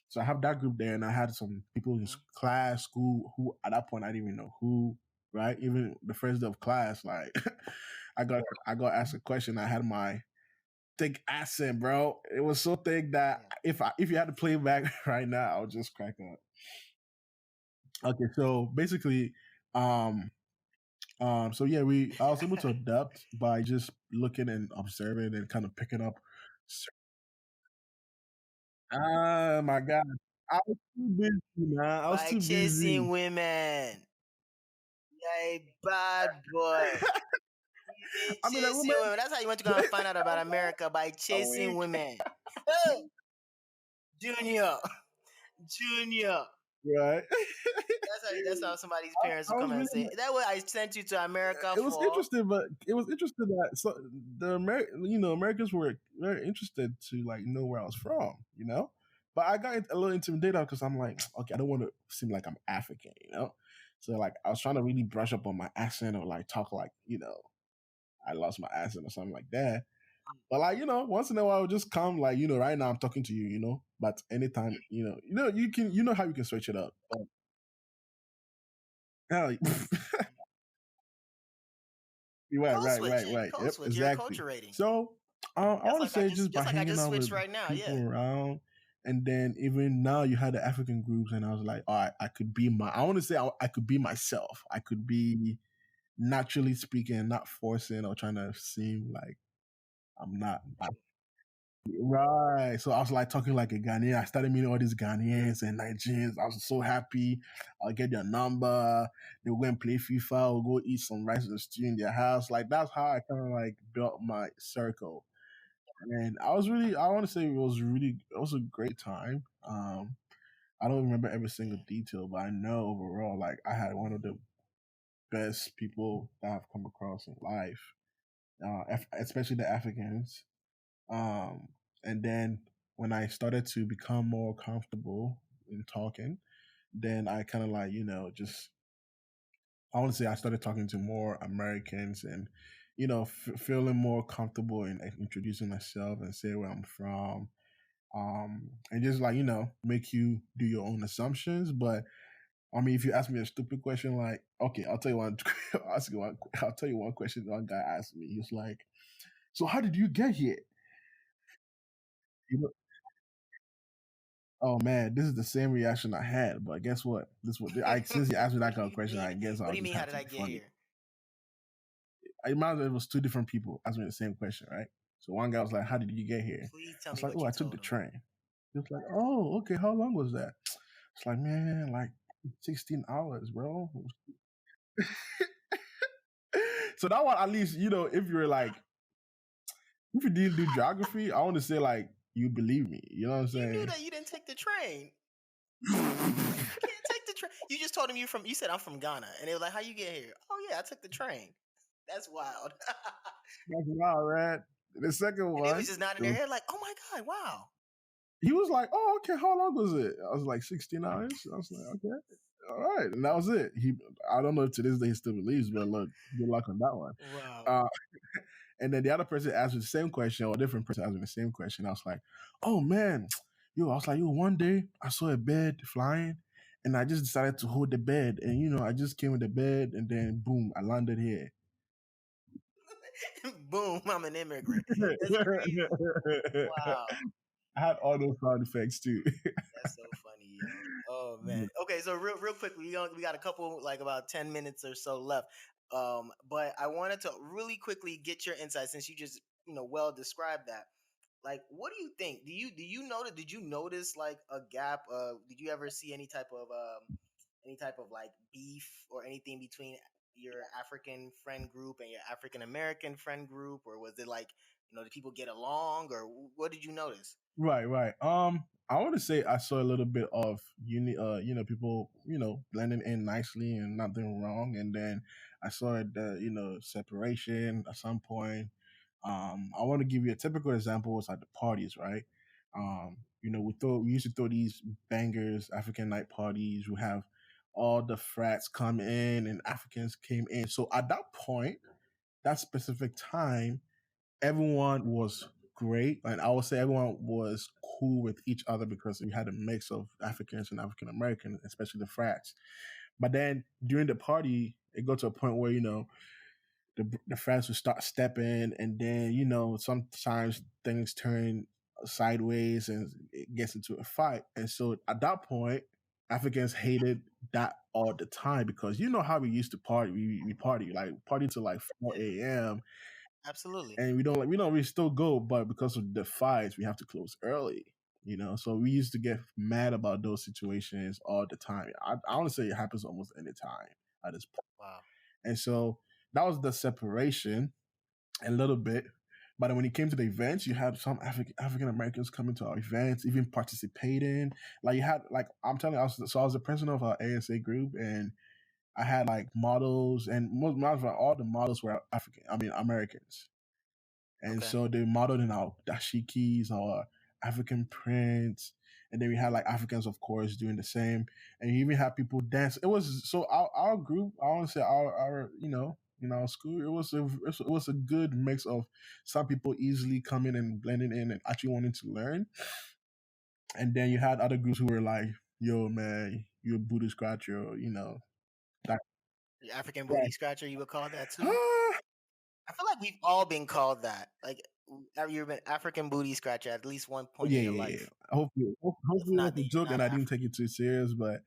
So I have that group there, and I had some people in Mhm. class, school, who at that point I didn't even know who, right? Even the first day of class, like I got asked a question. I had my thick accent, bro. It was so thick that Yeah. if you had to play it back right now, I would just crack up. Okay, so basically, um, so yeah, I was able to adapt by just looking and observing and kind of picking up. Ah, my God, I was too busy, man. I was By too busy. chasing women. Yeah, bad boy. He's been I mean, like, chasing women. That's how you want to go and find out about America, by I'm chasing weak, women. Hey, Junior, Junior. right? That's how somebody's parents I will was come and really say, "That what I sent you to America it was for." interesting, but it was interesting that Americans were very interested to like know where I was from. But I got a little intimidated because I'm like, okay, I don't want to seem like I'm African. So like I was trying to really brush up on my accent or like talk like I lost my accent or something like that. But like once in a while, I would just come like right now I'm talking to you. But anytime you can how you can switch it up. But, hell, right, Code right, right, switching, right. code Yep, switch. You're exactly. code rating. So I Just want to like I say just just by just like I hanging just out switched with right now. people Yeah. around, and then even now you had the African groups, and I was like, all right, I could be I want to say I could be myself. I could be naturally speaking, not forcing or trying to seem like. I'm not. Right. So I was like talking like a Ghanaian. I started meeting all these Ghanaians and Nigerians. I was so happy. I'll get their number. They'll go and play FIFA. We'll go eat some rice and stew in their house. Like that's how I kind of like built my circle. And I want to say it was a great time. I don't remember every single detail, but I know overall, like I had one of the best people that I've come across in life, especially the Africans. Um, and then when I started to become more comfortable in talking, then I kind of like, just, I want to say I started talking to more Americans and, feeling more comfortable in introducing myself and say where I'm from. And just like, make you do your own assumptions. But I mean, if you ask me a stupid question, like, okay, I'll tell you one, I'll tell you one question one guy asked me. He was like, so how did you get here? You know, oh man, this is the same reaction I had, but guess what? This what I since you asked me that What do kind of you question, mean? I guess What I'll do you just mean? How have did to I be get funny. here? I imagine it was two different people asking me the same question, right? So one guy was like, "How did you get here?" I Please tell was me like, what "Oh, you I took the told him. train." He was like, "Oh, okay. How long was that?" It's like, man, like 16 hours, bro. So that one, at least, if you're like, if you didn't do geography, I want to say like you believe me. You know what I'm You knew saying? that you didn't take the train. You can't take the train. You just told him you from. You said I'm from Ghana, and they were like, "How you get here?" Oh yeah, I took the train. That's wild. That's wild, right? The second And they was one, just nodding their head like, "Oh my god, wow." he was like, "Oh, okay. How long was it?" I was like, 16 hours. I was like, "Okay, all right." And that was it. I don't know if to this day he still believes, but look, good luck on that one. Wow. Uh, and then the other person asked me the same question, or a different person asked me the same question. I was like, "Oh man, yo," I was like, "Yo, one day I saw a bird flying, and I just decided to hold the bird, and I just came with the bird, and then boom, I landed here." Boom, I'm an immigrant. That's crazy. Wow. I had all those sound effects too. That's so funny, yo. Oh man. Okay, so real quickly, we got a couple like about 10 minutes or so left. But I wanted to really quickly get your insight since you just well described that. Like, what do you think? Do you notice? Did you notice like a gap? Did you ever see any type of like beef or anything between your African friend group and your African American friend group, or was it like did people get along, or what did you notice? Right, right. I want to say I saw a little bit of people, blending in nicely and not doing wrong, and then I saw the, separation at some point. I want to give you a typical example was at the parties, right? We used to throw these bangers, African night parties. We have all the frats come in and Africans came in. So at that point, that specific time, everyone was great, and I would say everyone was cool with each other because we had a mix of Africans and African Americans, especially the frats. But then during the party, it got to a point where the frats would start stepping, and then sometimes things turn sideways and it gets into a fight. And so at that point, Africans hated that all the time because you know how we used to party. We party like party till like 4 a.m. Absolutely. and we still go, but because of the fights, we have to close early. So we used to get mad about those situations all the time. I want to say it happens almost any time at this point. Wow. And so that was the separation a little bit. But then when it came to the events, you had some African Americans coming to our events, even participating. Like you had, like I'm telling you, I was the president of our ASA group, and I had like models, and all the models were African. I mean Americans. And Okay. so they modeled in our dashikis, our African prints, and then we had like Africans, of course, doing the same. And you even had people dance. It was so our group. I want to say our in our school, it was a good mix of some people easily coming and blending in and actually wanting to learn, and then you had other groups who were like, "Yo, man, you're a booty scratcher," that. The African Right. booty scratcher, you would call that too? I feel like we've all been called that. Like you've been African booty scratcher at least one Oh point in yeah, your yeah, yeah. life. If Hopefully it was not, a then you're joke not and I didn't take African. it too serious. But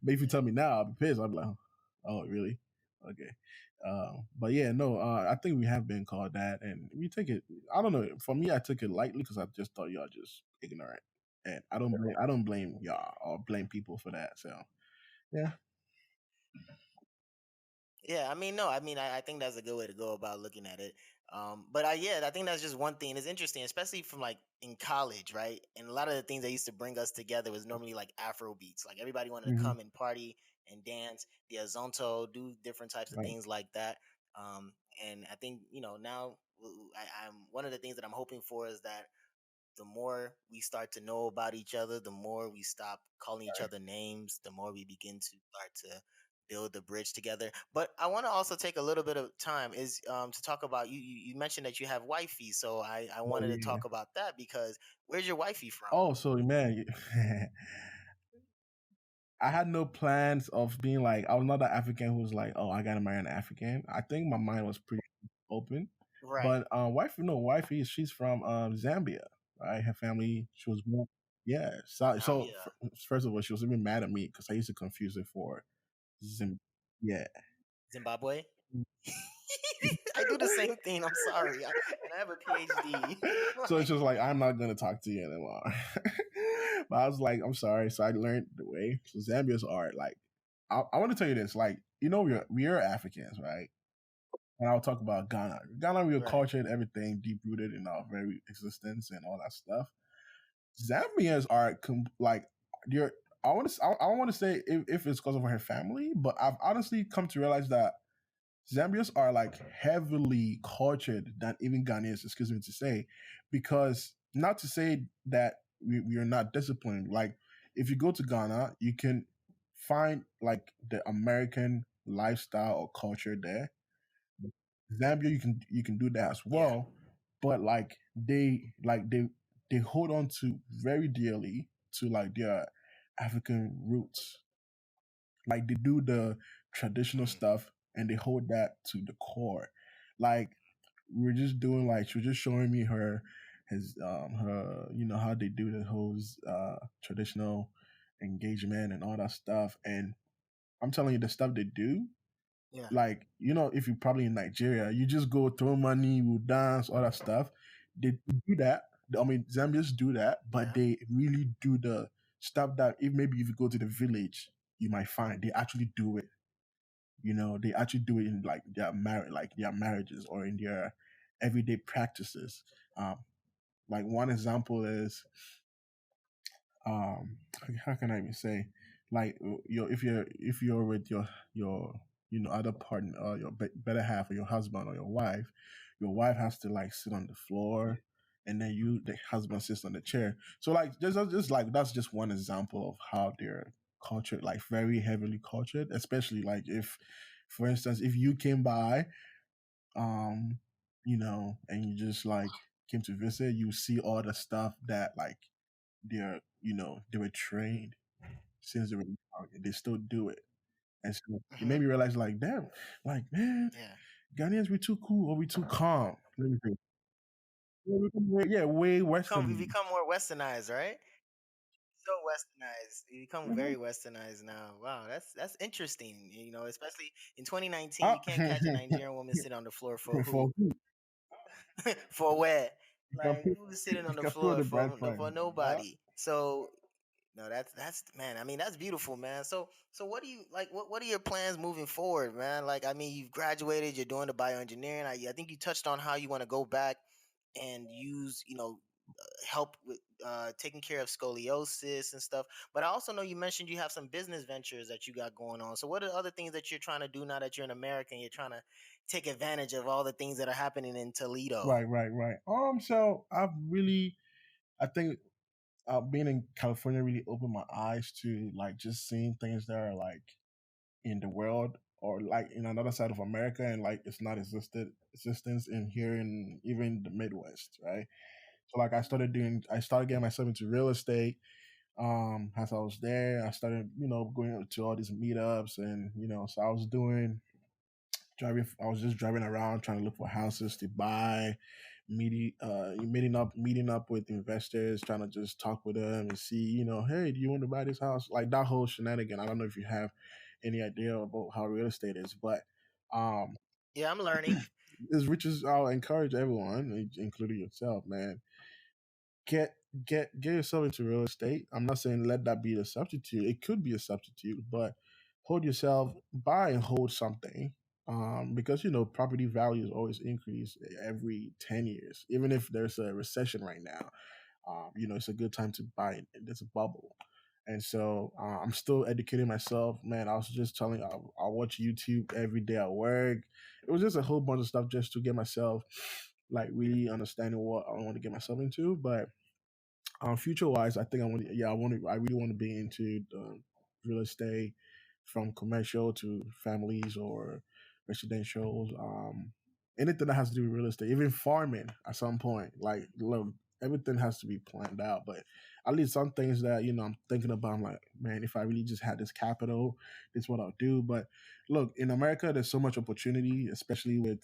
but if you tell me now, I'll be pissed. I'll be like, oh really? Okay. But yeah, no, I think we have been called that, and we take it. I don't know. For me, I took it lightly because I just thought y'all just ignorant, and I don't blame y'all or blame people for that. So yeah, Yeah, I mean, no, I mean, I think that's a good way to go about looking at it. But yeah, I think that's just one thing. It's interesting, especially from like in college, right? And a lot of the things that used to bring us together was normally like Afro beats. Like everybody wanted to hmm come and party and dance, the azonto, do different types of right. things like that. Um, and I think now I'm one of the things that I'm hoping for is that the more we start to know about each other, the more we stop calling each other names, the more we begin to start to build the bridge together. But I want to also take a little bit of time is to talk about you mentioned that you have wifey, so I Oh wanted to yeah. talk about that because where's your wifey from? Oh, so man, I had no plans of being like I was not that African who was like, oh, I gotta marry an African. I think my mind was pretty open. Right. But wifey, no, wifey, she's from Zambia. Right, her family. She was born. Yeah. Zambia. First of all, she was even mad at me because I used to confuse it for Zim. Yeah. Zimbabwe. I do the same thing. I'm sorry. And I have a PhD. So it's Like, just like I'm not gonna talk to you anymore. But I was like, I'm sorry. So I learned the way. So Zambia's art, like, I want to tell you this, like, we are Africans, right? And I'll talk about Ghana. Ghana, we are right. cultured, everything deep rooted in our very existence and all that stuff. Zambians are like you're. I want to say if it's because of her family, but I've honestly come to realize that Zambians are like heavily cultured than even Ghanaians, excuse me to say, because not to say that we are not disciplined. Like if you go to Ghana, you can find like the American lifestyle or culture there. Zambia, you can do that as Yeah. well, but they hold on to very dearly to like their African roots. Like they do the traditional Mhm. stuff and they hold that to the core. Like we're just doing like she was just showing me her how they do the whole traditional engagement and all that stuff. And I'm telling you the stuff they do, Yeah. like if you're probably in Nigeria, you just go throw money, you dance, all that stuff. They do that. I mean, Zambians do that, but Yeah. they really do the stuff that if you go to the village, you might find they actually do it. They actually do it in like their marriages or in their everyday practices. Um, like one example is um how can I even say like if you're with your other partner your better half or your husband or your wife has to like sit on the floor and then the husband sits on the chair. So like just like that's just one example of how they're cultured, like very heavily cultured, especially like if for instance if you came by um and you just like came to visit, you see all the stuff that like they were trained since they were young, and they still do it. And so it Hmm. made me realize, like, damn, like, man, Yeah. Ghanaians, we too cool or we too calm. Let me think. Yeah, way We Western. become more westernized, right? So westernized. We become Mm-hmm. very westernized now. Wow, that's interesting. Especially in 2019, Ah, you can't catch a Nigerian woman sitting on the floor for for who? who? For where? You can Like put, who's sitting you on the can feel floor the brand for fine. Huh? nobody? So no, that's man. I mean, that's beautiful, man. So what do you like? What are your plans moving forward, man? Like, I mean, you've graduated. You're doing the bioengineering. I think you touched on how you want to go back and use help with taking care of scoliosis and stuff. But I also know you mentioned you have some business ventures that you got going on. So what are other things that you're trying to do now that you're in America and you're trying to take advantage of all the things that are happening in Toledo? Right. So I think being in California really opened my eyes to like just seeing things that are like in the world or like in another side of America and like it's not existence in here in even the Midwest, right? So like I started getting myself into real estate. As I was there, I started, going to all these meetups and so I was just driving around trying to look for houses to buy, meeting up with investors, trying to just talk with them and see, hey, do you want to buy this house? Like that whole shenanigan. I don't know if you have any idea about how real estate is, but Yeah, I'm learning. As rich as I'll encourage everyone, including yourself, man, get get yourself into real estate. I'm not saying let that be the substitute. It could be a substitute, but hold yourself, buy and hold something. Because property values always increase every 10 years, even if there's a recession right now. It's a good time to buy it. There's a bubble. And so I'm still educating myself, man. I was just telling, I watch YouTube every day at work. It was just a whole bunch of stuff just to get myself like really understanding what I want to get myself into. But future wise, I think I want to. Yeah, I really want to be into real estate, from commercial to families or residential. Anything that has to do with real estate, even farming at some point. Like, look, everything has to be planned out. But at least some things that I'm thinking about. I'm like, man, if I really just had this capital, this is what I'll do. But look, in America, there's so much opportunity, especially with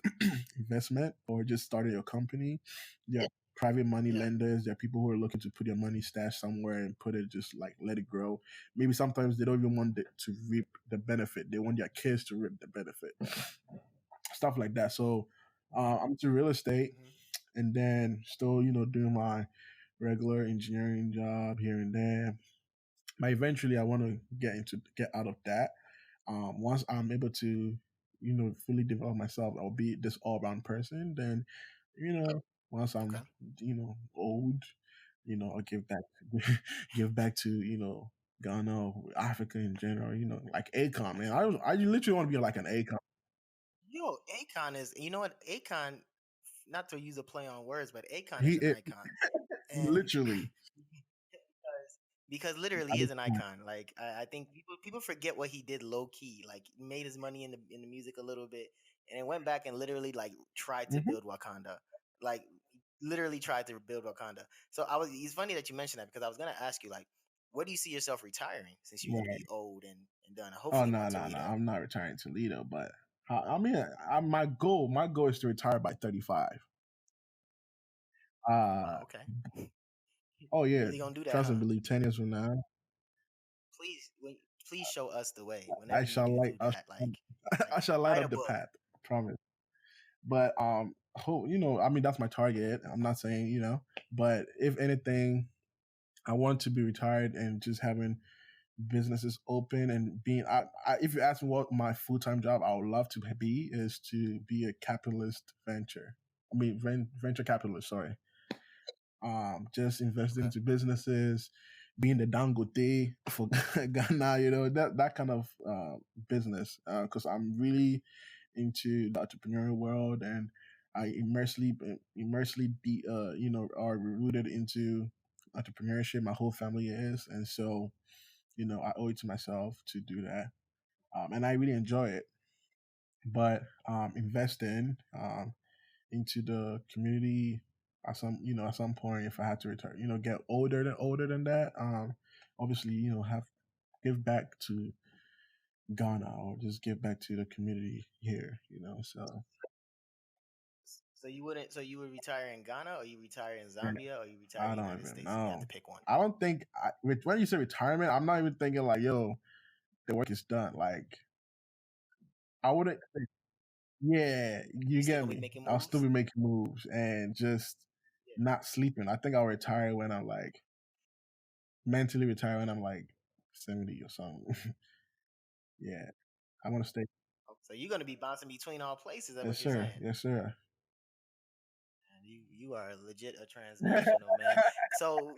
investment or just starting your company. Yeah, private money Yeah. lenders. There are people who are looking to put their money stashed somewhere and put it, just like let it grow. Maybe sometimes they don't even want it to reap the benefit. They want their kids to reap the benefit. Stuff like that. So I'm into real estate, Hmm. and then still, doing my regular engineering job here and there. But eventually I want to get out of that. Once I'm able to, fully develop myself, I'll be this all round person. Then, once I'm, Okay. old, I'll give back, give back to, Ghana, Africa in general. Like Akon, man. I literally want to be like an Akon. Yo, Akon is, you know what? Akon, not to use a play on words, but Akon He is an it, icon. And literally. because literally he is an icon. Like I think people forget what he did low key. Like he made his money in the music a little bit, and then went back and literally like tried to Mhm. build Wakanda. Like literally tried to build Wakanda. So it's funny that you mentioned that because I was gonna ask you like, where do you see yourself retiring since you're gonna Right. be old and done? Oh Hopefully no, not no, no! Toledo. I'm not retiring Toledo, but my goal is to retire by 35. Uh, Wow. Okay. oh You yeah, really gonna do that, trust and huh? believe. 10 years from now, Please, please show us the way. Whenever I you shall do light, do that, like I shall light write a up the book. path. Promise. But I mean, that's my target. I'm not saying but if anything, I want to be retired and just having businesses open and being. If you ask me what my full time job I would love to be, is to be a capitalist venture. I mean, venture capitalist. Sorry, just investing Okay. into businesses, being the Dangote for Ghana, that kind of business. Because I'm really into the entrepreneurial world, and I immersely are rooted into entrepreneurship. My whole family is, and so I owe it to myself to do that, and I really enjoy it. But investing into the community at some point, if I had to retire, get older than that, obviously, have give back to Ghana, or just give back to the community here, so So you wouldn't. So you would retire in Ghana, or you retire in man, Zambia, or you retire in I the don't United even States if you had to know. pick one? I don't think when you say retirement, I'm not even thinking like, yo, the work is done. Like, I wouldn't. Yeah, You you still get gonna be me. making I'll still moves? be making moves and just Yeah. not sleeping. I think I'll retire when I'm like mentally retire when I'm like 70 or something. Yeah, I want to stay. So you're gonna be bouncing between all places. That's Yes, what you're sir. saying. Yes, sir. Man, you are legit a transnational man. So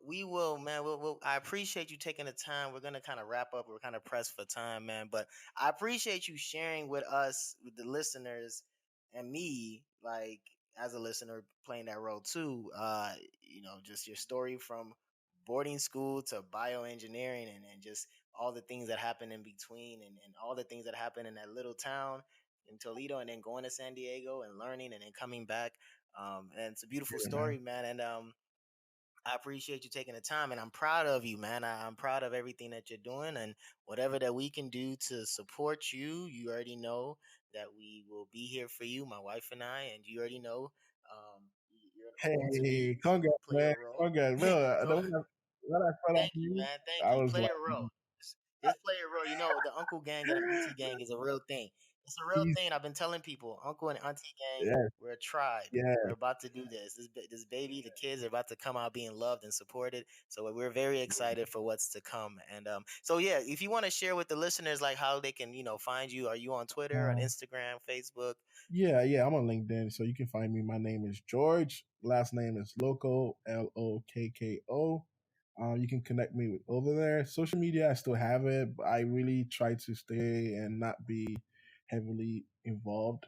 we will, man. I appreciate you taking the time. We're gonna kind of wrap up. We're kind of pressed for time, man. But I appreciate you sharing with us, with the listeners, and me, like as a listener, playing that role too. Just your story from boarding school to bioengineering, and just all the things that happen in between, and all the things that happen in that little town in Toledo, and then going to San Diego and learning, and then coming back. And it's a beautiful Yeah, man. story, man. And I appreciate you taking the time, and I'm proud of you, man. I'm proud of everything that you're doing, and whatever that we can do to support you. You already know that we will be here for you, my wife and I, and you already know you're going to be Hey, to congrats, play a man. role. Congrats, man. So When I found out thank you, you, man. Thank I you. was Play like, a role. Just play a role. You know, the Uncle Gang and the Auntie Gang is a real thing. It's a real He's thing. I've been telling people, uncle and auntie gang, yeah, we're a tribe. yeah, We're about to do this. This baby, the kids are about to come out being loved and supported. So we're very excited for what's to come. And so yeah, if you want to share with the listeners like how they can, find you, are you on Twitter, on um, Instagram, Facebook? yeah. I'm on LinkedIn, so you can find me. My name is George. Last name is Lokko, Lokko. You can connect me with over there. Social media, I still have it, but I really try to stay and not be heavily involved.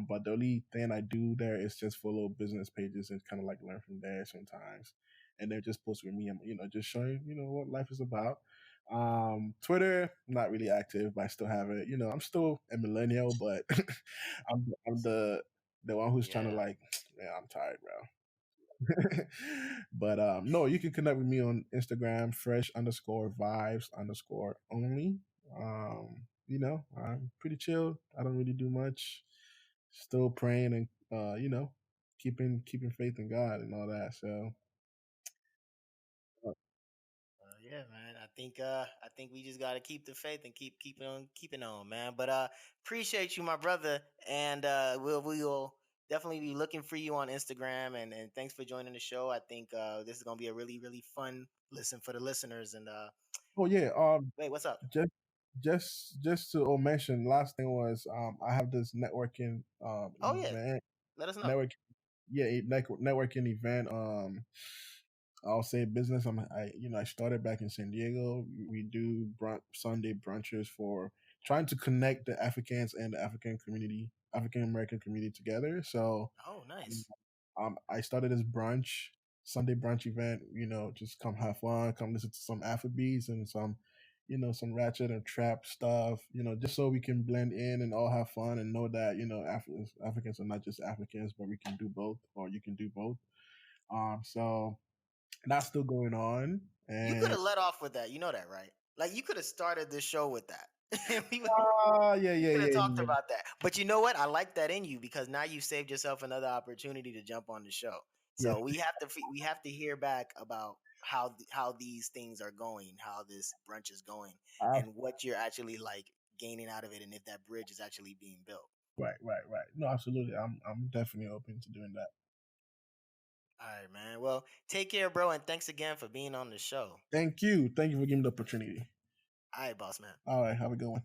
But the only thing I do there is just follow business pages and kind of like learn from there sometimes, and then just post with me. And just showing what life is about. Twitter, not really active, but I still have it. I'm still a millennial, but I'm the one who's trying to Yeah. like, man, I'm tired, bro. But no, you can connect with me on Instagram, fresh_vibes_only. I'm pretty chill. I don't really do much. Still praying and keeping faith in God and all that. So Yeah, man. I think we just gotta keep the faith and keeping on, man. But appreciate you, my brother, and we'll definitely be looking for you on Instagram. And thanks for joining the show. I think this is gonna be a really really fun listen for the listeners. And oh yeah, wait, what's up? just just to mention, last thing was I have this networking Oh yeah, event let us know. network yeah networking event I'll say business. I started back in San Diego. We do Sunday brunches for trying to connect the Africans and the African American community together. So Oh, um, nice. I started this Sunday brunch event. Just come have fun, come listen to some Afrobeats and some ratchet and trap stuff. Just so we can blend in and all have fun and know that Africans are not just Africans, but we can do both, or you can do both. So that's still going on, You could and have let off with that. You know that, right? Like you could have started this show with that. we yeah, We yeah, could have yeah, talked yeah, about that. But you know what? I like that in you because now you saved yourself another opportunity to jump on the show. yeah. So we have to hear back about how these things are going, how this brunch is going, I've, and what you're actually like gaining out of it, and if that bridge is actually being built. right. No, absolutely. I'm definitely open to doing that. All right, man. Well, take care, bro, and thanks again for being on the show. Thank you for giving me the opportunity. All right, boss man. All right, have a good one.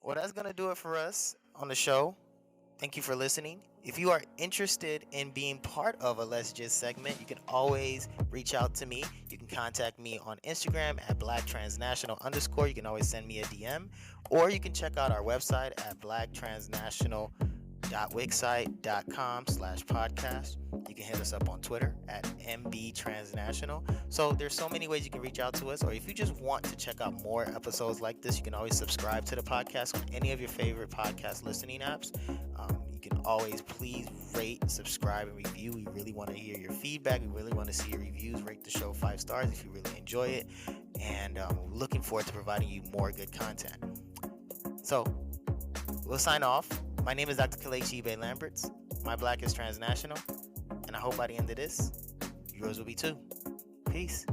Well, that's gonna do it for us on the show. Thank you for listening. If you are interested in being part of a Let's Just segment, you can always reach out to me. You can contact me on Instagram at blacktransnational_. You can always send me a DM, or you can check out our website at blacktransnational.wixsite.com/podcast. You can hit us up on Twitter at mbtransnational. So there's so many ways you can reach out to us, or if you just want to check out more episodes like this, you can always subscribe to the podcast on any of your favorite podcast listening apps. You can always please rate, subscribe, and review. We really want to hear your feedback. We really want to see your reviews. Rate the show 5 stars if you really enjoy it. And we're looking forward to providing you more good content. So we'll sign off. My name is Dr. Kalechi Bay Lamberts. My Black is transnational. And I hope by the end of this, yours will be too. Peace.